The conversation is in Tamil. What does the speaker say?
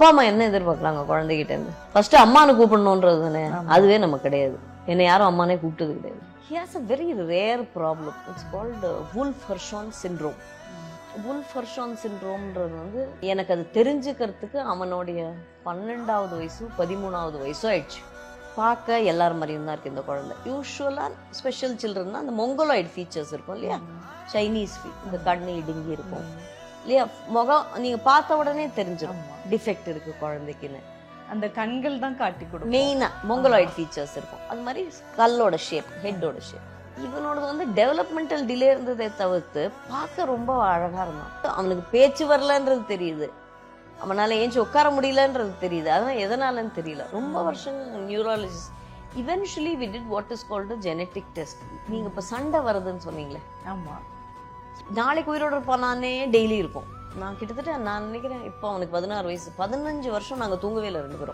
அப்பா அம்மா என்ன எதிர்பார்க்கறாங்க குழந்தைகிட்ட இருந்து? ஃபர்ஸ்ட் அம்மானு கூப்பிடணும்ன்றது தானே. அதுவே நமக்கு கிடையாது. என்னை யாரும் அம்மானே கூப்பிட்டது கிடையாது. He has a very rare problem. It's called Wolff-Hirschhorn syndrome. Wolff-Hirschhorn syndromeன்றது வந்து எனக்கு அது தெரிஞ்சுக்கிறதுக்கு அவனுடைய 12வது வயசு 13வது வயசு ஆயிடுச்சு. பார்க்க எல்லார் மாதிரியும் தான் இருக்கு இந்த குழந்தை. யூஸ்வலா ஸ்பெஷல் சில்ட்ரன்னா அந்த மொங்கோலாய்டு ஃபீச்சர்ஸ் இருக்கும் இல்லையா, சைனீஸ் இந்த கண்ணு இடுங்கி இருக்கும் இல்லையா, முகம் நீங்க பார்த்த உடனே தெரிஞ்சிடும் டிஃபெக்ட் இருக்கு குழந்தைக்குன்னு. அந்த கண்கள் தான் காட்டி கொடுக்கும். மெயினா மொங்கோலாய்டு ஃபீச்சர்ஸ் இருக்கும். அது மாதிரி கல்லோட ஷேப், ஹெட்டோட ஷேப். இவனோட வந்து டெவலப்மெண்டல் டிலே இருந்ததை தவிர்த்து பார்க்க ரொம்ப அழகா இருந்தான். அவனுக்கு பேச்சு வரலன்றது தெரியுது, அவனால ஏஞ்சி உட்கார முடியலன்றது தெரியுது. அதான் எதனாலன்னு தெரியல. ரொம்ப வருஷம் neurologist eventually we did what is called a genetic test. நீங்க இப்ப சண்டை வருதுன்னு சொன்னீங்களே, ஆமா, நாளைக்கு உயிரோட இருப்பானே டெய்லி இருக்கும். நான் கிட்டத்தட்ட நான் நினைக்கிறேன் இப்போ அவனுக்கு 16 வயசு, 15 வருஷம் நாங்க தூங்கவே இல்லை 2 பேரும்.